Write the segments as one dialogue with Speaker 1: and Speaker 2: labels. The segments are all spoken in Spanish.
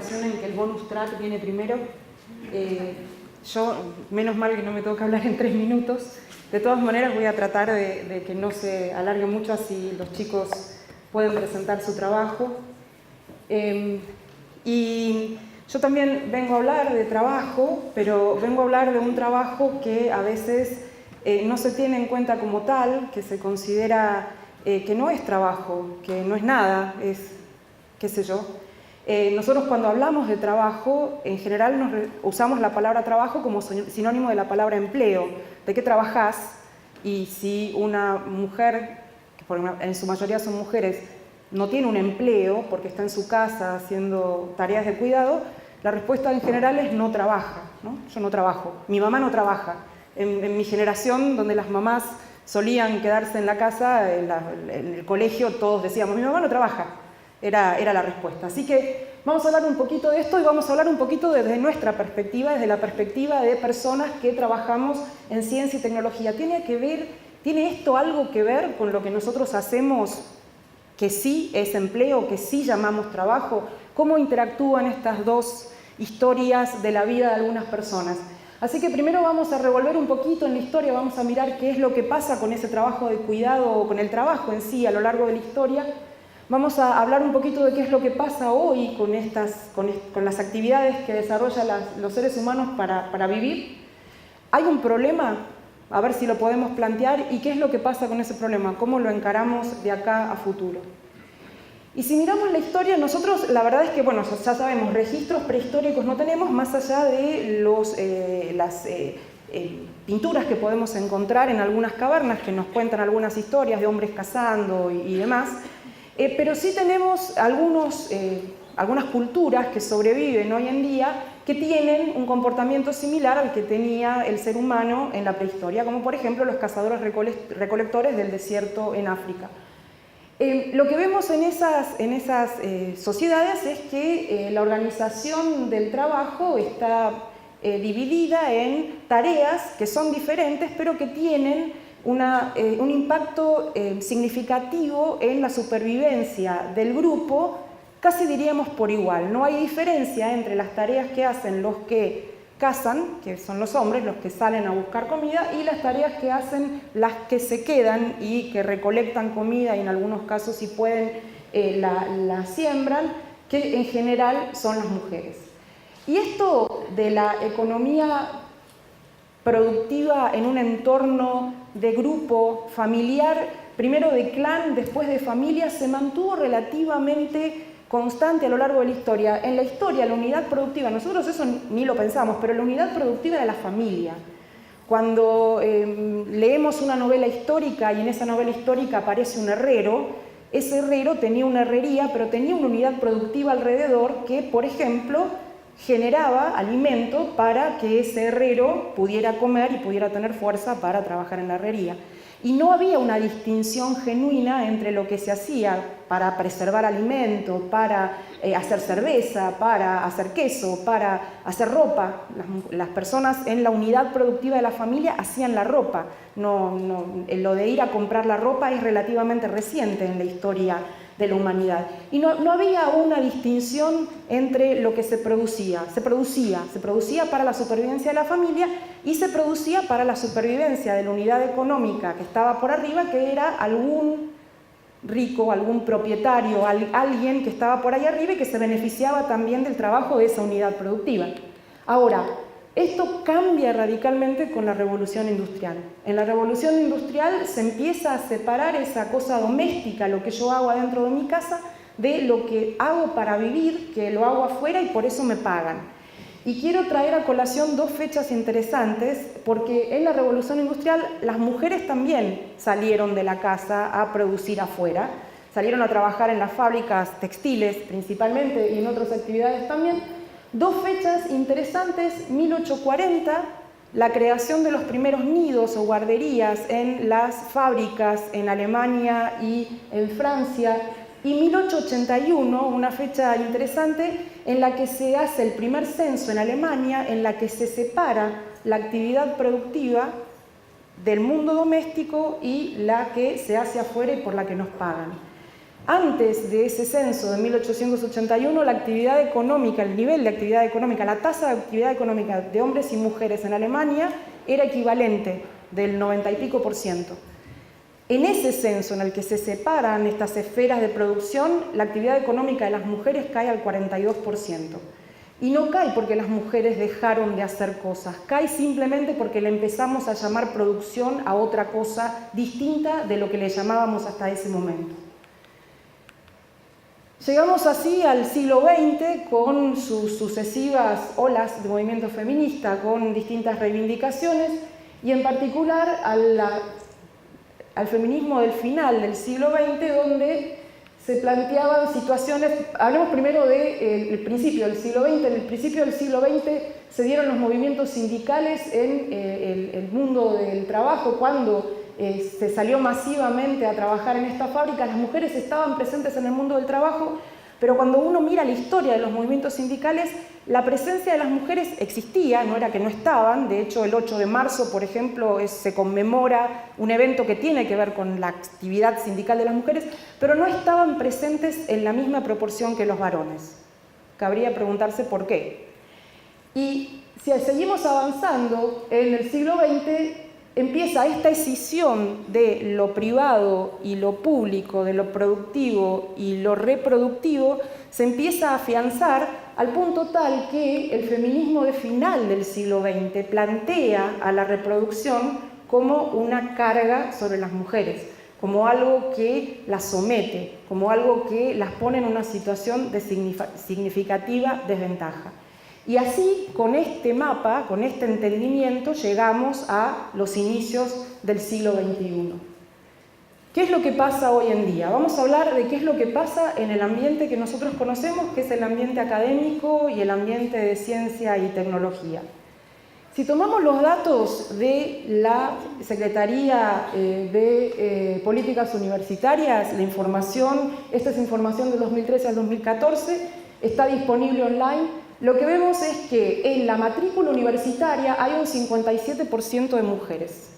Speaker 1: ocasión en que el bonus track viene primero. Yo, menos mal que no me toca hablar en 3 minutos. De todas maneras voy a tratar de que no se alargue mucho, así los chicos pueden presentar su trabajo. Y yo también vengo a hablar de trabajo, pero vengo a hablar de un trabajo que a veces no se tiene en cuenta como tal, que se considera que no es trabajo, que no es nada, es, qué sé yo. Nosotros cuando hablamos de trabajo, en general usamos la palabra trabajo como sinónimo de la palabra empleo. ¿De qué trabajás? Y si una mujer, que en su mayoría son mujeres, no tiene un empleo porque está en su casa haciendo tareas de cuidado, la respuesta en general es no trabaja, ¿no? Yo no trabajo, mi mamá no trabaja. En mi generación, donde las mamás solían quedarse en la casa, en el colegio, todos decíamos, mi mamá no trabaja. Era la respuesta. Así que vamos a hablar un poquito de esto y vamos a hablar un poquito desde nuestra perspectiva, desde la perspectiva de personas que trabajamos en ciencia y tecnología. ¿Tiene esto algo que ver con lo que nosotros hacemos, que sí es empleo, que sí llamamos trabajo? ¿Cómo interactúan estas dos historias de la vida de algunas personas? Así que primero vamos a revolver un poquito en la historia, vamos a mirar qué es lo que pasa con ese trabajo de cuidado o con el trabajo en sí a lo largo de la historia. Vamos a hablar un poquito de qué es lo que pasa hoy con las actividades que desarrollan los seres humanos para vivir. ¿Hay un problema? A ver si lo podemos plantear y qué es lo que pasa con ese problema, cómo lo encaramos de acá a futuro. Y si miramos la historia, nosotros la verdad es que, bueno, ya sabemos, registros prehistóricos no tenemos, más allá de las pinturas que podemos encontrar en algunas cavernas que nos cuentan algunas historias de hombres cazando y demás. Pero sí tenemos algunas culturas que sobreviven hoy en día que tienen un comportamiento similar al que tenía el ser humano en la prehistoria, como por ejemplo los cazadores recolectores del desierto en África. Lo que vemos en esas sociedades es que la organización del trabajo está dividida en tareas que son diferentes, pero que tienen un impacto significativo en la supervivencia del grupo, casi diríamos por igual. No hay diferencia entre las tareas que hacen los que cazan, que son los hombres, los que salen a buscar comida, y las tareas que hacen las que se quedan y que recolectan comida y en algunos casos, si pueden, la siembran, que en general son las mujeres. Y esto de la economía productiva en un entorno de grupo familiar, primero de clan, después de familia, se mantuvo relativamente constante a lo largo de la historia. En la historia, la unidad productiva, nosotros eso ni lo pensamos, pero la unidad productiva era la familia. Cuando leemos una novela histórica y en esa novela histórica aparece un herrero, ese herrero tenía una herrería, pero tenía una unidad productiva alrededor que, por ejemplo, generaba alimento para que ese herrero pudiera comer y pudiera tener fuerza para trabajar en la herrería. Y no había una distinción genuina entre lo que se hacía para preservar alimento, para hacer cerveza, para hacer queso, para hacer ropa. Las personas en la unidad productiva de la familia hacían la ropa. Lo de ir a comprar la ropa es relativamente reciente en la historia de la humanidad. Y no había una distinción entre lo que se producía. Se producía para la supervivencia de la familia y se producía para la supervivencia de la unidad económica que estaba por arriba, que era algún rico, algún propietario, alguien que estaba por ahí arriba y que se beneficiaba también del trabajo de esa unidad productiva. Ahora, esto cambia radicalmente con la revolución industrial. En la revolución industrial se empieza a separar esa cosa doméstica, lo que yo hago adentro de mi casa, de lo que hago para vivir, que lo hago afuera y por eso me pagan. Y quiero traer a colación dos fechas interesantes, porque en la revolución industrial las mujeres también salieron de la casa a producir afuera, salieron a trabajar en las fábricas textiles principalmente y en otras actividades también. Dos fechas interesantes: 1840, la creación de los primeros nidos o guarderías en las fábricas en Alemania y en Francia, y 1881, una fecha interesante en la que se hace el primer censo en Alemania, en la que se separa la actividad productiva del mundo doméstico y la que se hace afuera y por la que nos pagan. Antes de ese censo de 1881, la actividad económica, el nivel de actividad económica, la tasa de actividad económica de hombres y mujeres en Alemania era equivalente del 90 y pico %. En ese censo en el que se separan estas esferas de producción, la actividad económica de las mujeres cae al 42%. Y no cae porque las mujeres dejaron de hacer cosas, cae simplemente porque le empezamos a llamar producción a otra cosa distinta de lo que le llamábamos hasta ese momento. Llegamos así al siglo XX con sus sucesivas olas de movimiento feminista, con distintas reivindicaciones y en particular al feminismo del final del siglo XX, donde se planteaban situaciones. Hablemos primero del principio del siglo XX. En el principio del siglo XX se dieron los movimientos sindicales en el mundo del trabajo. Cuando se salió masivamente a trabajar en estas fábricas, las mujeres estaban presentes en el mundo del trabajo, pero cuando uno mira la historia de los movimientos sindicales, la presencia de las mujeres existía, no era que no estaban. De hecho, el 8 de marzo, por ejemplo, se conmemora un evento que tiene que ver con la actividad sindical de las mujeres, pero no estaban presentes en la misma proporción que los varones. Cabría preguntarse por qué. Y si seguimos avanzando, en el siglo XX empieza esta escisión de lo privado y lo público, de lo productivo y lo reproductivo, se empieza a afianzar al punto tal que el feminismo de final del siglo XX plantea a la reproducción como una carga sobre las mujeres, como algo que las somete, como algo que las pone en una situación de significativa desventaja. Y así, con este mapa, con este entendimiento, llegamos a los inicios del siglo XXI. ¿Qué es lo que pasa hoy en día? Vamos a hablar de qué es lo que pasa en el ambiente que nosotros conocemos, que es el ambiente académico y el ambiente de ciencia y tecnología. Si tomamos los datos de la Secretaría de Políticas Universitarias, la información, esta es información del 2013 al 2014, está disponible online. Lo que vemos es que en la matrícula universitaria hay un 57% de mujeres,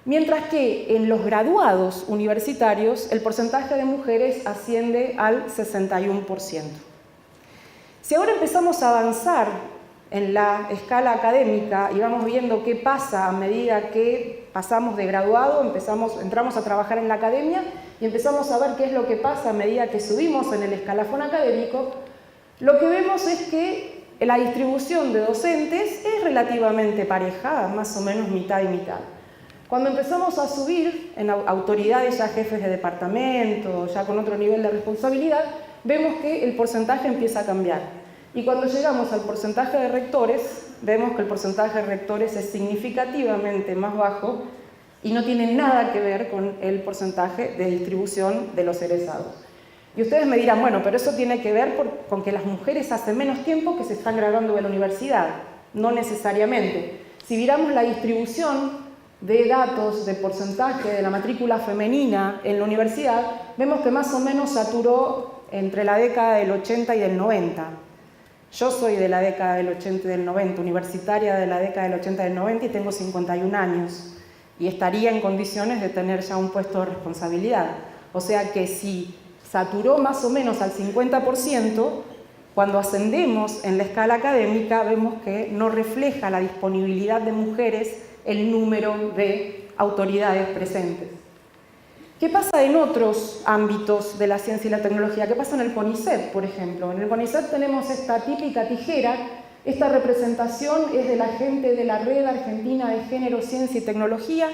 Speaker 1: mientras que en los graduados universitarios el porcentaje de mujeres asciende al 61%. Si ahora empezamos a avanzar en la escala académica y vamos viendo qué pasa a medida que pasamos de graduado, entramos a trabajar en la academia y empezamos a ver qué es lo que pasa a medida que subimos en el escalafón académico, lo que vemos es que la distribución de docentes es relativamente pareja, más o menos mitad y mitad. Cuando empezamos a subir en autoridades, ya jefes de departamento, ya con otro nivel de responsabilidad, vemos que el porcentaje empieza a cambiar. Y cuando llegamos al porcentaje de rectores, vemos que el porcentaje de rectores es significativamente más bajo y no tiene nada que ver con el porcentaje de distribución de los egresados. Y ustedes me dirán, bueno, pero eso tiene que ver con que las mujeres hace menos tiempo que se están graduando de la universidad. No necesariamente. Si miramos la distribución de datos de porcentaje de la matrícula femenina en la universidad, vemos que más o menos saturó entre la década del 80 y del 90. Yo soy de la década del 80 y del 90, universitaria de la década del 80 y del 90 y tengo 51 años. Y estaría en condiciones de tener ya un puesto de responsabilidad. O sea que si saturó más o menos al 50%, cuando ascendemos en la escala académica vemos que no refleja la disponibilidad de mujeres el número de autoridades presentes. ¿Qué pasa en otros ámbitos de la ciencia y la tecnología? ¿Qué pasa en el CONICET, por ejemplo? En el CONICET tenemos esta típica tijera. Esta representación es de la gente de la Red Argentina de Género, Ciencia y Tecnología.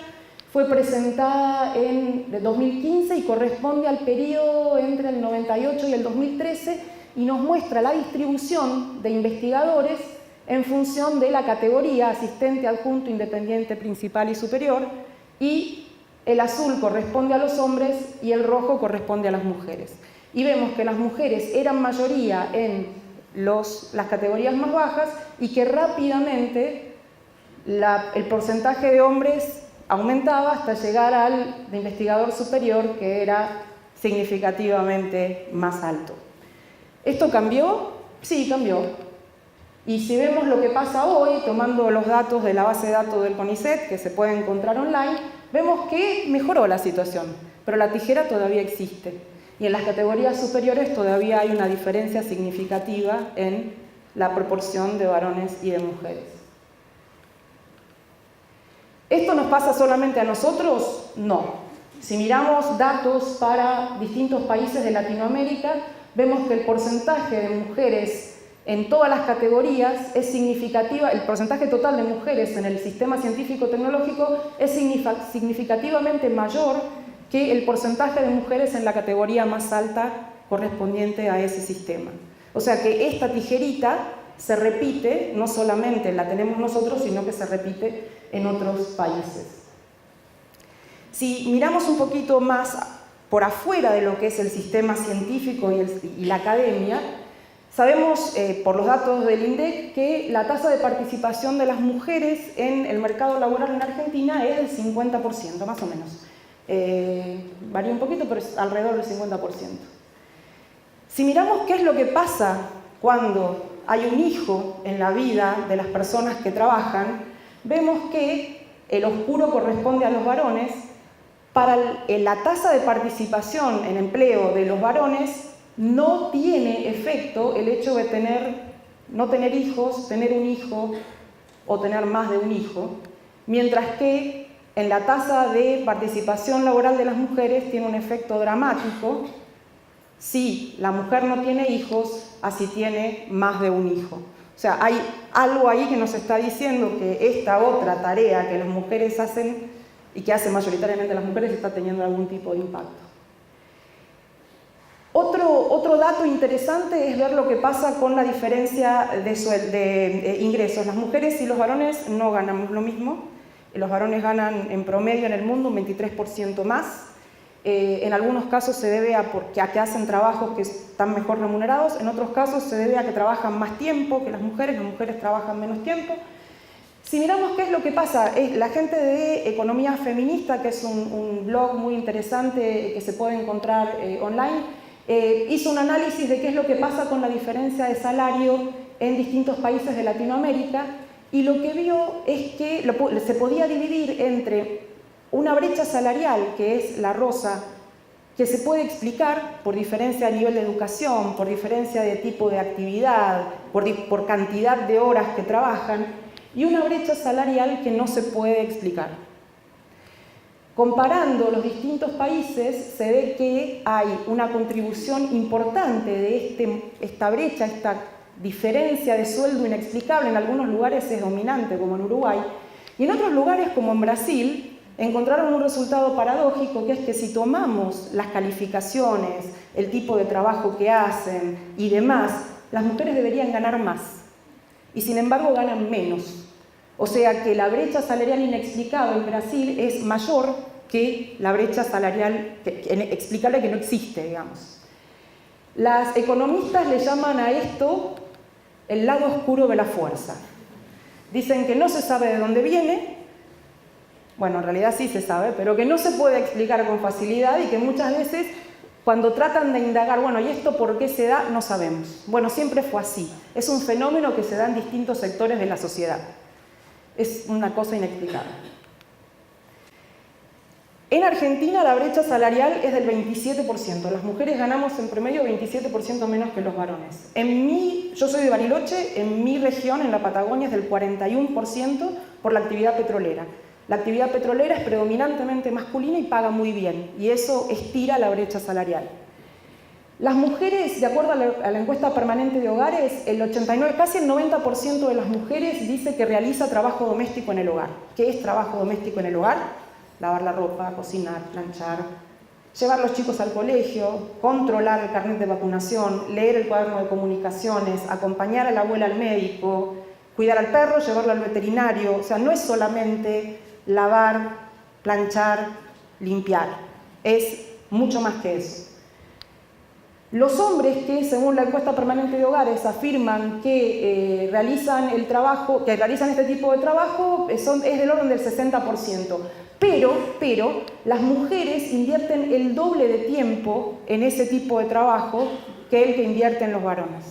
Speaker 1: Fue presentada en 2015 y corresponde al periodo entre el 98 y el 2013 y nos muestra la distribución de investigadores en función de la categoría asistente, adjunto, independiente, principal y superior, y el azul corresponde a los hombres y el rojo corresponde a las mujeres. Y vemos que las mujeres eran mayoría en las categorías más bajas y que rápidamente el porcentaje de hombres aumentaba hasta llegar al de investigador superior, que era significativamente más alto. ¿Esto cambió? Sí, cambió. Y si vemos lo que pasa hoy, tomando los datos de la base de datos del CONICET, que se puede encontrar online, vemos que mejoró la situación, pero la tijera todavía existe. Y en las categorías superiores todavía hay una diferencia significativa en la proporción de varones y de mujeres. ¿Esto nos pasa solamente a nosotros? No. Si miramos datos para distintos países de Latinoamérica, vemos que el porcentaje de mujeres en todas las categorías es significativa, el porcentaje total de mujeres en el sistema científico-tecnológico es significativamente mayor que el porcentaje de mujeres en la categoría más alta correspondiente a ese sistema. O sea que esta tijerita se repite, no solamente la tenemos nosotros, sino que se repite en otros países. Si miramos un poquito más por afuera de lo que es el sistema científico y la academia, sabemos por los datos del INDEC que la tasa de participación de las mujeres en el mercado laboral en Argentina es del 50%, más o menos. Varía un poquito, pero es alrededor del 50%. Si miramos qué es lo que pasa cuando hay un hijo en la vida de las personas que trabajan, vemos que el oscuro corresponde a los varones. Para la tasa de participación en empleo de los varones no tiene efecto el hecho de no tener hijos, tener un hijo o tener más de un hijo, mientras que en la tasa de participación laboral de las mujeres tiene un efecto dramático si la mujer no tiene hijos, así tiene más de un hijo. O sea, hay algo ahí que nos está diciendo que esta otra tarea que las mujeres hacen y que hacen mayoritariamente las mujeres está teniendo algún tipo de impacto. Otro dato interesante es ver lo que pasa con la diferencia de ingresos. Las mujeres y los varones no ganamos lo mismo. Los varones ganan en promedio en el mundo un 23% más. En algunos casos se debe a que hacen trabajos que están mejor remunerados, en otros casos se debe a que trabajan más tiempo que las mujeres trabajan menos tiempo. Si miramos qué es lo que pasa, la gente de Economía Feminista, que es un blog muy interesante que se puede encontrar online, hizo un análisis de qué es lo que pasa con la diferencia de salario en distintos países de Latinoamérica y lo que vio es que se podía dividir entre una brecha salarial, que es la rosa, que se puede explicar por diferencia a nivel de educación, por diferencia de tipo de actividad, por cantidad de horas que trabajan, y una brecha salarial que no se puede explicar. Comparando los distintos países, se ve que hay una contribución importante de esta brecha, esta diferencia de sueldo inexplicable. En algunos lugares es dominante, como en Uruguay, y en otros lugares, como en Brasil, encontraron un resultado paradójico, que es que si tomamos las calificaciones, el tipo de trabajo que hacen y demás, las mujeres deberían ganar más, y sin embargo ganan menos. O sea que la brecha salarial inexplicable en Brasil es mayor que la brecha salarial explicable que no existe, digamos. Las economistas le llaman a esto el lado oscuro de la fuerza. Dicen que no se sabe de dónde viene, bueno, en realidad sí se sabe, pero que no se puede explicar con facilidad y que muchas veces cuando tratan de indagar, bueno, ¿y esto por qué se da? No sabemos. Bueno, siempre fue así. Es un fenómeno que se da en distintos sectores de la sociedad. Es una cosa inexplicable. En Argentina la brecha salarial es del 27%. Las mujeres ganamos en promedio 27% menos que los varones. Yo soy de Bariloche, en mi región, en la Patagonia, es del 41% por la actividad petrolera. La actividad petrolera es predominantemente masculina y paga muy bien, y eso estira la brecha salarial. Las mujeres, de acuerdo a la encuesta permanente de hogares, casi el 90% de las mujeres dice que realiza trabajo doméstico en el hogar. ¿Qué es trabajo doméstico en el hogar? Lavar la ropa, cocinar, planchar, llevar a los chicos al colegio, controlar el carnet de vacunación, leer el cuaderno de comunicaciones, acompañar a la abuela al médico, cuidar al perro, llevarlo al veterinario. O sea, no es solamente lavar, planchar, limpiar. Es mucho más que eso. Los hombres que, según la encuesta permanente de hogares, afirman que realizan este tipo de trabajo, es del orden del 60%. Pero las mujeres invierten el doble de tiempo en ese tipo de trabajo que el que invierten los varones.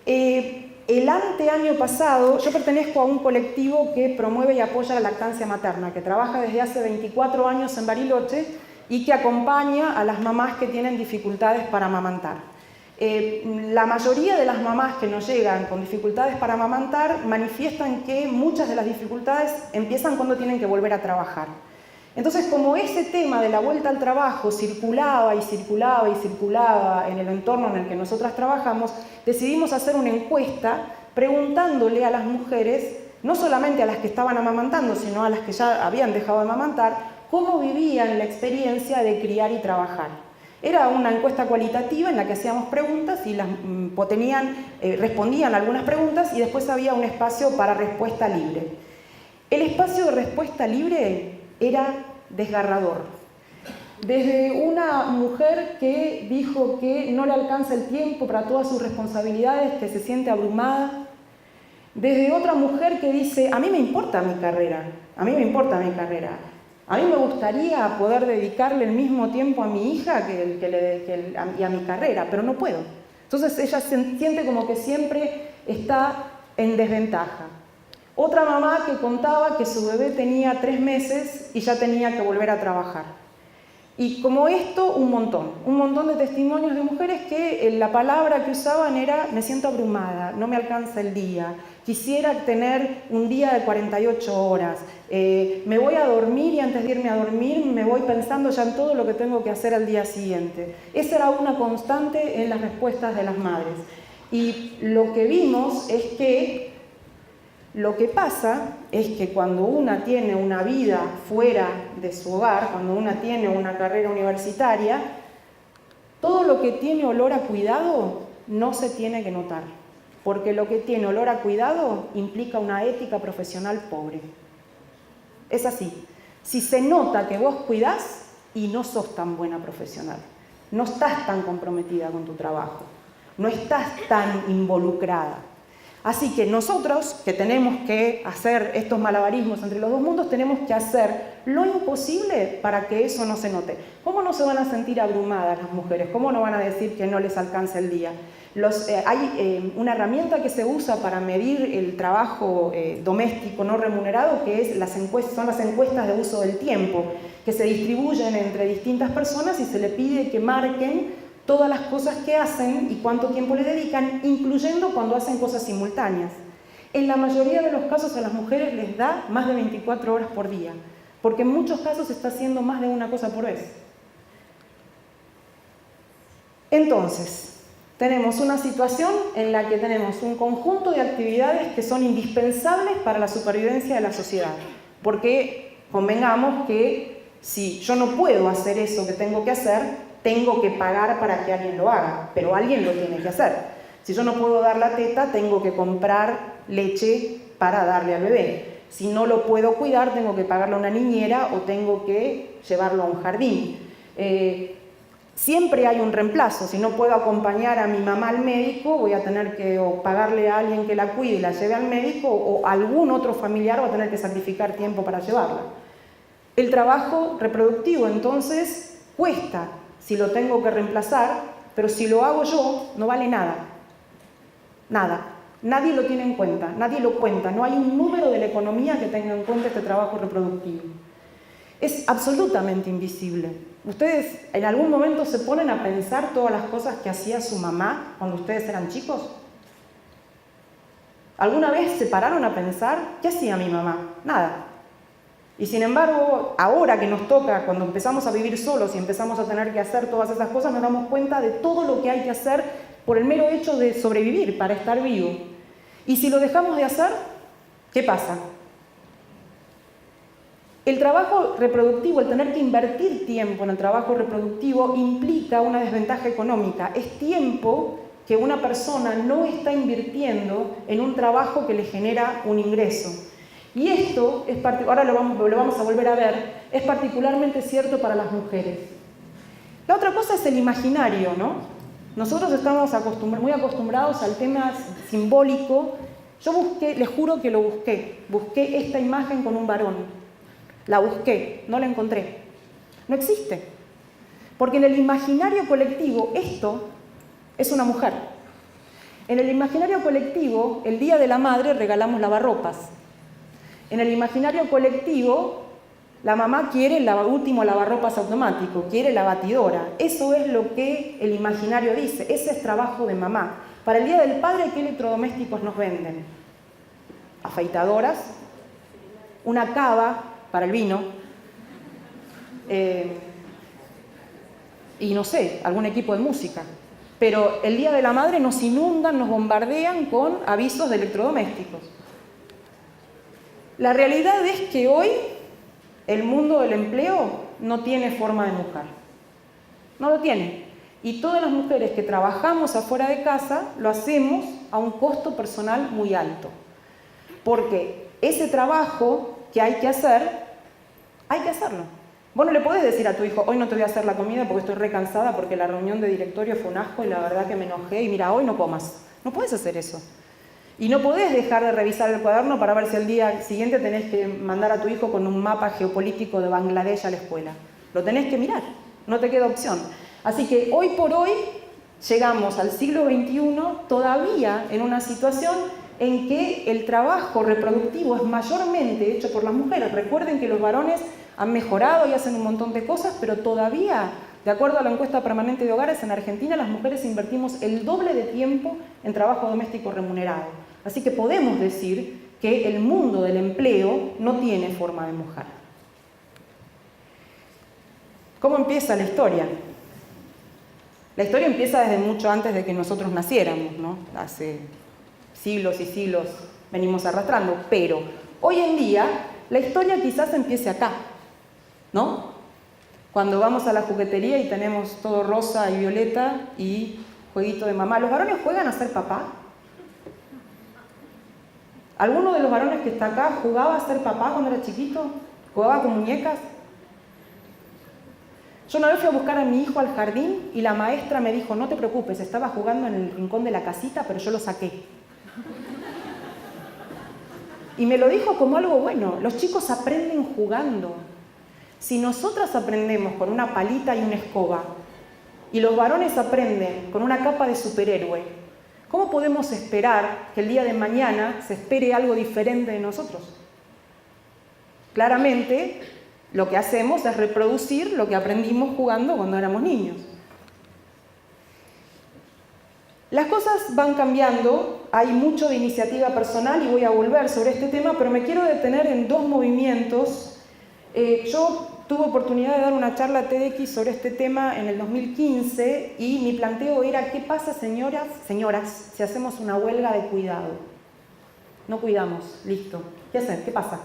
Speaker 1: El anteaño pasado, yo pertenezco a un colectivo que promueve y apoya la lactancia materna, que trabaja desde hace 24 años en Bariloche y que acompaña a las mamás que tienen dificultades para amamantar. La mayoría de las mamás que nos llegan con dificultades para amamantar manifiestan que muchas de las dificultades empiezan cuando tienen que volver a trabajar. Entonces, como ese tema de la vuelta al trabajo circulaba y circulaba y circulaba en el entorno en el que nosotras trabajamos, decidimos hacer una encuesta preguntándole a las mujeres, no solamente a las que estaban amamantando, sino a las que ya habían dejado de amamantar, cómo vivían la experiencia de criar y trabajar. Era una encuesta cualitativa en la que hacíamos preguntas y respondían algunas preguntas y después había un espacio para respuesta libre. El espacio de respuesta libre era desgarrador. Desde una mujer que dijo que no le alcanza el tiempo para todas sus responsabilidades, que se siente abrumada. Desde otra mujer que dice, a mí me importa mi carrera, a mí me importa mi carrera. A mí me gustaría poder dedicarle el mismo tiempo a mi hija y a mi carrera, pero no puedo. Entonces ella se siente como que siempre está en desventaja. Otra mamá que contaba que su bebé tenía 3 meses y ya tenía que volver a trabajar. Y como esto, un montón de testimonios de mujeres que la palabra que usaban era me siento abrumada, no me alcanza el día, quisiera tener un día de 48 horas, me voy a dormir y antes de irme a dormir me voy pensando ya en todo lo que tengo que hacer al día siguiente. Esa era una constante en las respuestas de las madres. Y lo que vimos es que lo que pasa es que cuando una tiene una vida fuera de su hogar, cuando una tiene una carrera universitaria, todo lo que tiene olor a cuidado no se tiene que notar, porque lo que tiene olor a cuidado implica una ética profesional pobre. Es así. Si se nota que vos cuidás y no sos tan buena profesional, no estás tan comprometida con tu trabajo, no estás tan involucrada. Así que nosotros, que tenemos que hacer estos malabarismos entre los dos mundos, tenemos que hacer lo imposible para que eso no se note. ¿Cómo no se van a sentir abrumadas las mujeres? ¿Cómo no van a decir que no les alcanza el día? Hay una herramienta que se usa para medir el trabajo doméstico no remunerado, que son las encuestas de uso del tiempo, que se distribuyen entre distintas personas y se le pide que marquen todas las cosas que hacen y cuánto tiempo le dedican, incluyendo cuando hacen cosas simultáneas. En la mayoría de los casos a las mujeres les da más de 24 horas por día, porque en muchos casos se está haciendo más de una cosa por vez. Entonces, tenemos una situación en la que tenemos un conjunto de actividades que son indispensables para la supervivencia de la sociedad, porque convengamos que si yo no puedo hacer eso que tengo que hacer, tengo que pagar para que alguien lo haga, pero alguien lo tiene que hacer. Si yo no puedo dar la teta, tengo que comprar leche para darle al bebé. Si no lo puedo cuidar, tengo que pagarle a una niñera o tengo que llevarlo a un jardín. Siempre hay un reemplazo. Si no puedo acompañar a mi mamá al médico, voy a tener que o pagarle a alguien que la cuide y la lleve al médico, o algún otro familiar va a tener que sacrificar tiempo para llevarla. El trabajo reproductivo, entonces, cuesta. Si lo tengo que reemplazar, pero si lo hago yo, no vale nada. Nada. Nadie lo tiene en cuenta, nadie lo cuenta. No hay un número de la economía que tenga en cuenta este trabajo reproductivo. Es absolutamente invisible. ¿Ustedes en algún momento se ponen a pensar todas las cosas que hacía su mamá cuando ustedes eran chicos? ¿Alguna vez se pararon a pensar qué hacía mi mamá? Nada. Y sin embargo, ahora que nos toca, cuando empezamos a vivir solos y empezamos a tener que hacer todas esas cosas, nos damos cuenta de todo lo que hay que hacer por el mero hecho de sobrevivir, para estar vivo. Y si lo dejamos de hacer, ¿qué pasa? El trabajo reproductivo, el tener que invertir tiempo en el trabajo reproductivo, implica una desventaja económica. Es tiempo que una persona no está invirtiendo en un trabajo que le genera un ingreso. Y esto, ahora lo vamos a volver a ver, es particularmente cierto para las mujeres. La otra cosa es el imaginario, ¿no? Nosotros estamos muy acostumbrados al tema simbólico. Yo busqué, les juro que lo busqué esta imagen con un varón. La busqué, no la encontré. No existe. Porque en el imaginario colectivo esto es una mujer. En el imaginario colectivo, el Día de la Madre regalamos lavarropas. En el imaginario colectivo, La mamá quiere el último lavarropas automático, quiere la batidora. Eso es lo que el imaginario dice, ese es trabajo de mamá. Para el Día del Padre, ¿qué electrodomésticos nos venden? Afeitadoras, una cava para el vino, y no sé, algún equipo de música. Pero el Día de la Madre nos inundan, nos bombardean con avisos de electrodomésticos. La realidad es que hoy el mundo del empleo no tiene forma de mujer. No lo tiene. Y todas las mujeres que trabajamos afuera de casa lo hacemos a un costo personal muy alto. Porque ese trabajo que hay que hacer, hay que hacerlo. Vos no le podés decir a tu hijo, hoy no te voy a hacer la comida porque estoy recansada, porque la reunión de directorio fue un asco y la verdad que me enojé y mira, hoy no comas. No podés hacer eso. Y no podés dejar de revisar el cuaderno para ver si al día siguiente tenés que mandar a tu hijo con un mapa geopolítico de Bangladesh a la escuela. Lo tenés que mirar, no te queda opción. Así que hoy por hoy llegamos al siglo XXI todavía en una situación en que el trabajo reproductivo es mayormente hecho por las mujeres. Recuerden que los varones han mejorado y hacen un montón de cosas, pero todavía, de acuerdo a la encuesta permanente de hogares, en Argentina las mujeres invertimos el doble de tiempo en trabajo doméstico remunerado. Así que podemos decir que el mundo del empleo no tiene forma de mujer. ¿Cómo empieza la historia? La historia empieza desde mucho antes de que nosotros naciéramos, ¿no? Hace siglos y siglos venimos arrastrando, pero hoy en día la historia quizás empiece acá, ¿no? Cuando vamos a la juguetería y tenemos todo rosa y violeta y jueguito de mamá. ¿Los varones juegan a ser papá? ¿Alguno de los varones que está acá jugaba a ser papá cuando era chiquito? ¿Jugaba con muñecas? Yo una vez fui a buscar a mi hijo al jardín y la maestra me dijo, no te preocupes, estaba jugando en el rincón de la casita, pero yo lo saqué. Y me lo dijo como algo bueno, los chicos aprenden jugando. Si nosotras aprendemos con una palita y una escoba, y los varones aprenden con una capa de superhéroe, ¿cómo podemos esperar que el día de mañana se espere algo diferente de nosotros? Claramente, lo que hacemos es reproducir lo que aprendimos jugando cuando éramos niños. Las cosas van cambiando, hay mucho de iniciativa personal y voy a volver sobre este tema, pero me quiero detener en dos movimientos. Yo tuve oportunidad de dar una charla TEDx sobre este tema en el 2015 y mi planteo era, ¿qué pasa, señoras, si hacemos una huelga de cuidado? No cuidamos, listo. ¿Qué hacer? ¿Qué pasa?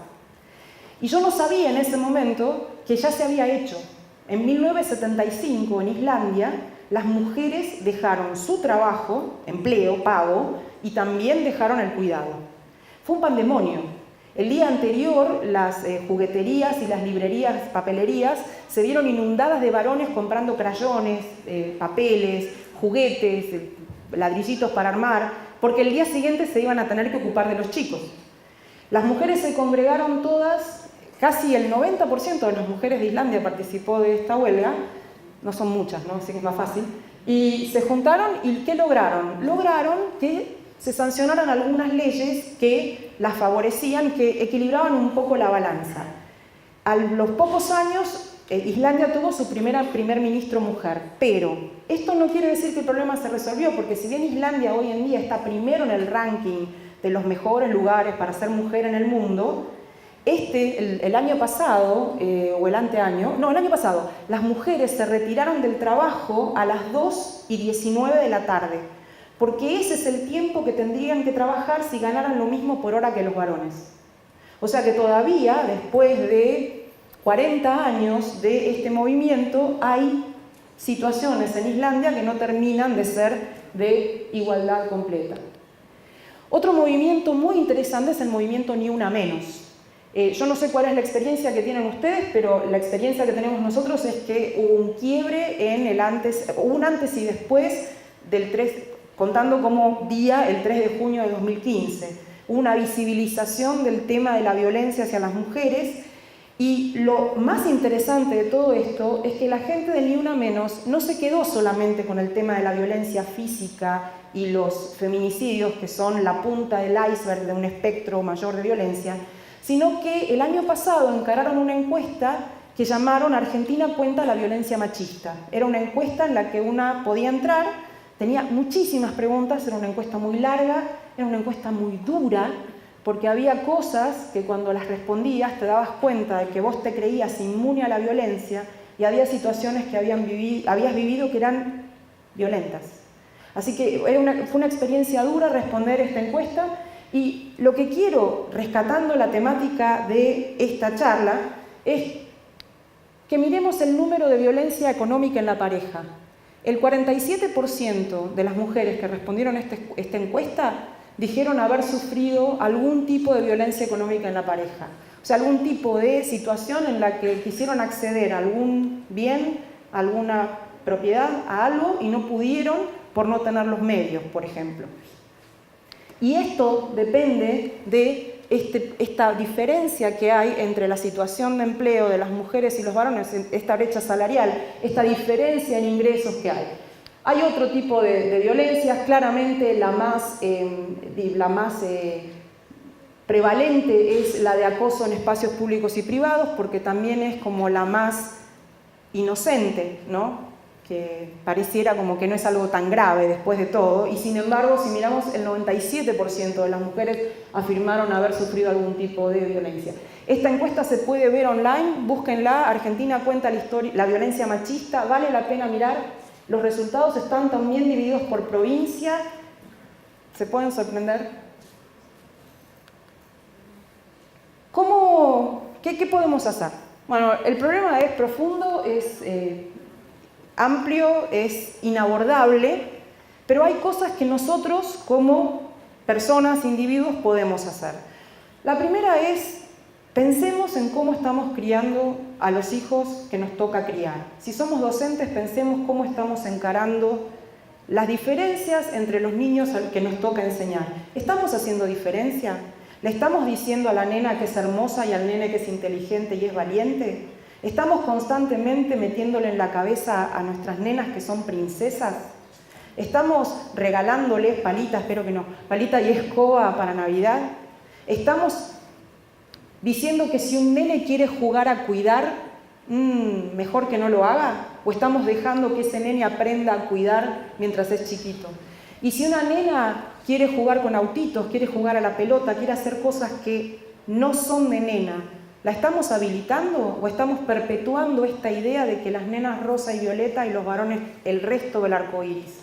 Speaker 1: Y yo no sabía en ese momento que ya se había hecho. En 1975, en Islandia, las mujeres dejaron su trabajo, empleo, pago, y también dejaron el cuidado. Fue un pandemonio. El día anterior, las jugueterías y las librerías, papelerías, se vieron inundadas de varones comprando crayones, papeles, juguetes, ladrillitos para armar, porque el día siguiente se iban a tener que ocupar de los chicos. Las mujeres se congregaron todas, casi el 90% de las mujeres de Islandia participó de esta huelga, no son muchas, ¿no? Así que es más fácil, y se juntaron y ¿qué lograron? Lograron que se sancionaran algunas leyes que las favorecían, que equilibraban un poco la balanza. A los pocos años, Islandia tuvo su primer ministro mujer, pero esto no quiere decir que el problema se resolvió, porque si bien Islandia hoy en día está primero en el ranking de los mejores lugares para ser mujer en el mundo, el año pasado, o el anteaño, no, el año pasado, las mujeres se retiraron del trabajo a las 2:19 de la tarde, porque ese es el tiempo que tendrían que trabajar si ganaran lo mismo por hora que los varones. O sea que todavía, después de 40 años de este movimiento, hay situaciones en Islandia que no terminan de ser de igualdad completa. Otro movimiento muy interesante es el movimiento Ni Una Menos. Yo no sé cuál es la experiencia que tienen ustedes, pero la experiencia que tenemos nosotros es que hubo un quiebre en el antes, un antes y después del 3, contando como día el 3 de junio de 2015. Hubo una visibilización del tema de la violencia hacia las mujeres y lo más interesante de todo esto es que la gente de Ni Una Menos no se quedó solamente con el tema de la violencia física y los feminicidios, que son la punta del iceberg de un espectro mayor de violencia, sino que el año pasado encararon una encuesta que llamaron Argentina cuenta la violencia machista. Era una encuesta en la que una podía entrar, tenía muchísimas preguntas, era una encuesta muy larga, era una encuesta muy dura, porque había cosas que cuando las respondías te dabas cuenta de que vos te creías inmune a la violencia y había situaciones que habías vivido que eran violentas. Así que fue una experiencia dura responder esta encuesta, y lo que quiero, rescatando la temática de esta charla, es que miremos el número de violencia económica en la pareja. El 47% de las mujeres que respondieron a esta encuesta dijeron haber sufrido algún tipo de violencia económica en la pareja. O sea, algún tipo de situación en la que quisieron acceder a algún bien, a alguna propiedad, a algo, y no pudieron por no tener los medios, por ejemplo. Y esto depende de esta diferencia que hay entre la situación de empleo de las mujeres y los varones, esta brecha salarial, esta diferencia en ingresos que hay. Hay otro tipo de violencias, claramente la más prevalente es la de acoso en espacios públicos y privados, porque también es como la más inocente, ¿no? Que pareciera como que no es algo tan grave después de todo, y sin embargo, si miramos, el 97% de las mujeres afirmaron haber sufrido algún tipo de violencia. Esta encuesta se puede ver online, búsquenla, Argentina cuenta la violencia machista, vale la pena mirar. Los resultados están también divididos por provincia, se pueden sorprender. ¿Qué podemos hacer? Bueno, el problema es profundo, es amplio, es inabordable, pero hay cosas que nosotros como personas, individuos, podemos hacer. La primera es, pensemos en cómo estamos criando a los hijos que nos toca criar. Si somos docentes, pensemos cómo estamos encarando las diferencias entre los niños al que nos toca enseñar. ¿Estamos haciendo diferencia? ¿Le estamos diciendo a la nena que es hermosa y al nene que es inteligente y es valiente? ¿Estamos constantemente metiéndole en la cabeza a nuestras nenas que son princesas? ¿Estamos regalándoles palitas, espero que no, palita y escoba para Navidad? ¿Estamos diciendo que si un nene quiere jugar a cuidar, mejor que no lo haga? ¿O estamos dejando que ese nene aprenda a cuidar mientras es chiquito? Y si una nena quiere jugar con autitos, quiere jugar a la pelota, quiere hacer cosas que no son de nena, ¿la estamos habilitando o estamos perpetuando esta idea de que las nenas rosa y violeta y los varones el resto del arco iris?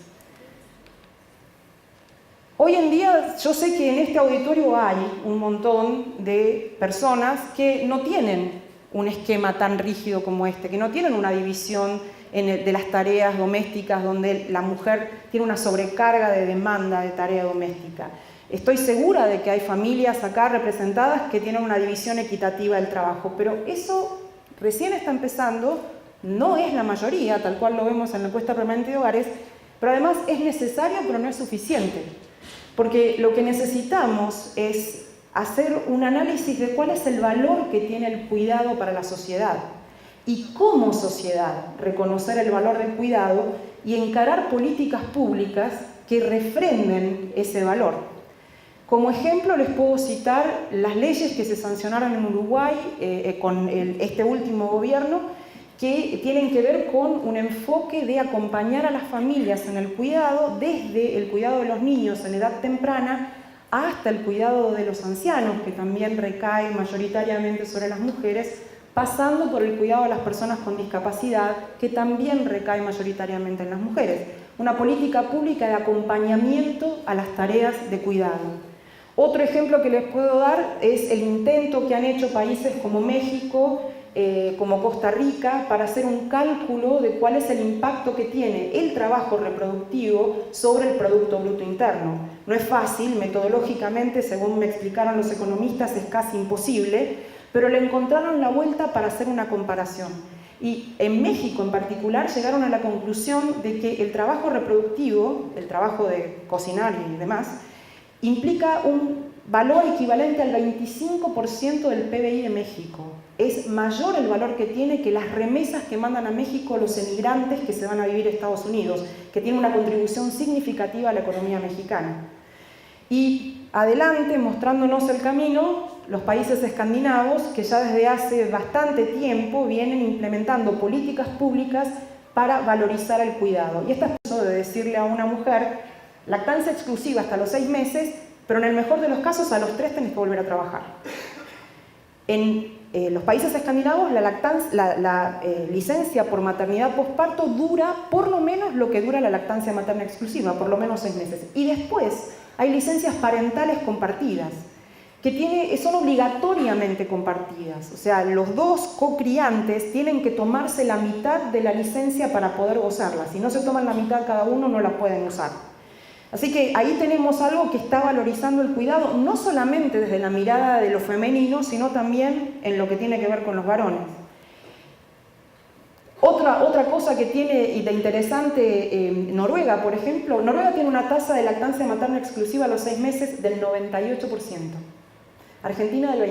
Speaker 1: Hoy en día yo sé que en este auditorio hay un montón de personas que no tienen un esquema tan rígido como este, que no tienen una división de las tareas domésticas donde la mujer tiene una sobrecarga de demanda de tarea doméstica. Estoy segura de que hay familias acá representadas que tienen una división equitativa del trabajo, pero eso recién está empezando, no es la mayoría, tal cual lo vemos en la encuesta permanente de hogares, pero además es necesario, pero no es suficiente. Porque lo que necesitamos es hacer un análisis de cuál es el valor que tiene el cuidado para la sociedad y como sociedad reconocer el valor del cuidado y encarar políticas públicas que refrenden ese valor. Como ejemplo les puedo citar las leyes que se sancionaron en Uruguay con este último gobierno, que tienen que ver con un enfoque de acompañar a las familias en el cuidado, desde el cuidado de los niños en edad temprana hasta el cuidado de los ancianos, que también recae mayoritariamente sobre las mujeres, pasando por el cuidado de las personas con discapacidad, que también recae mayoritariamente en las mujeres. Una política pública de acompañamiento a las tareas de cuidado. Otro ejemplo que les puedo dar es el intento que han hecho países como México, como Costa Rica, para hacer un cálculo de cuál es el impacto que tiene el trabajo reproductivo sobre el Producto Bruto Interno. No es fácil, metodológicamente, según me explicaron los economistas, es casi imposible, pero le encontraron la vuelta para hacer una comparación. Y en México en particular llegaron a la conclusión de que el trabajo reproductivo, el trabajo de cocinar y demás, implica un valor equivalente al 25% del PBI de México. Es mayor el valor que tiene que las remesas que mandan a México los emigrantes que se van a vivir a Estados Unidos, que tiene una contribución significativa a la economía mexicana. Y adelante, mostrándonos el camino, los países escandinavos, que ya desde hace bastante tiempo vienen implementando políticas públicas para valorizar el cuidado. Y esta es eso de decirle a una mujer, lactancia exclusiva hasta los 6 meses, pero en el mejor de los casos a los 3 tenés que volver a trabajar. En los países escandinavos la licencia por maternidad posparto dura por lo menos lo que dura la lactancia materna exclusiva, por lo menos 6 meses. Y después hay licencias parentales compartidas, que son obligatoriamente compartidas. O sea, los dos cocriantes tienen que tomarse la mitad de la licencia para poder gozarla. Si no se toman la mitad cada uno, no la pueden usar. Así que ahí tenemos algo que está valorizando el cuidado, no solamente desde la mirada de lo femenino, sino también en lo que tiene que ver con los varones. Otra cosa que tiene de interesante Noruega, por ejemplo, Noruega tiene una tasa de lactancia materna exclusiva a los 6 meses del 98%, Argentina del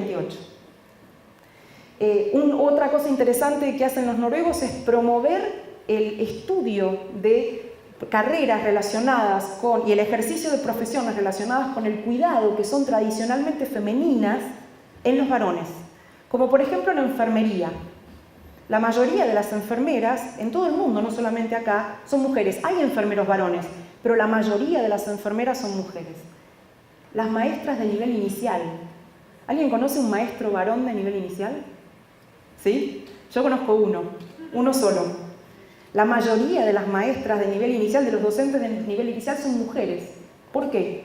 Speaker 1: 28%. Otra cosa interesante que hacen los noruegos es promover el estudio de carreras relacionadas con, y el ejercicio de profesiones relacionadas con el cuidado, que son tradicionalmente femeninas, en los varones. Como por ejemplo en enfermería. La mayoría de las enfermeras, en todo el mundo, no solamente acá, son mujeres. Hay enfermeros varones, pero la mayoría de las enfermeras son mujeres. Las maestras de nivel inicial. ¿Alguien conoce un maestro varón de nivel inicial? ¿Sí? Yo conozco uno solo. La mayoría de las maestras de nivel inicial, de los docentes de nivel inicial, son mujeres. ¿Por qué?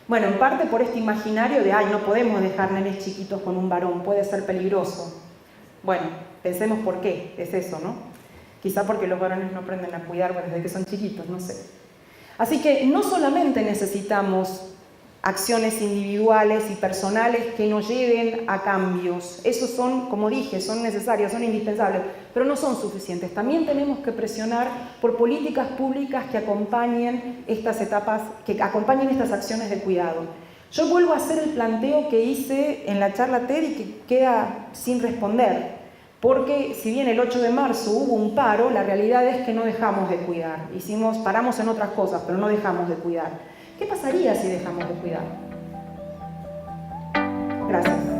Speaker 1: Bueno, en parte por este imaginario de, no podemos dejar nenes chiquitos con un varón, puede ser peligroso. Bueno, pensemos por qué es eso, ¿no? Quizá porque los varones no aprenden a cuidar desde que son chiquitos, no sé. Así que no solamente necesitamos acciones individuales y personales que nos lleven a cambios. Esos son, como dije, son necesarios, son indispensables, pero no son suficientes. También tenemos que presionar por políticas públicas que acompañen estas etapas, que acompañen estas acciones de cuidado. Yo vuelvo a hacer el planteo que hice en la charla TED y que queda sin responder, porque si bien el 8 de marzo hubo un paro, la realidad es que no dejamos de cuidar. Paramos en otras cosas, pero no dejamos de cuidar. ¿Qué pasaría si dejamos de cuidar? Gracias.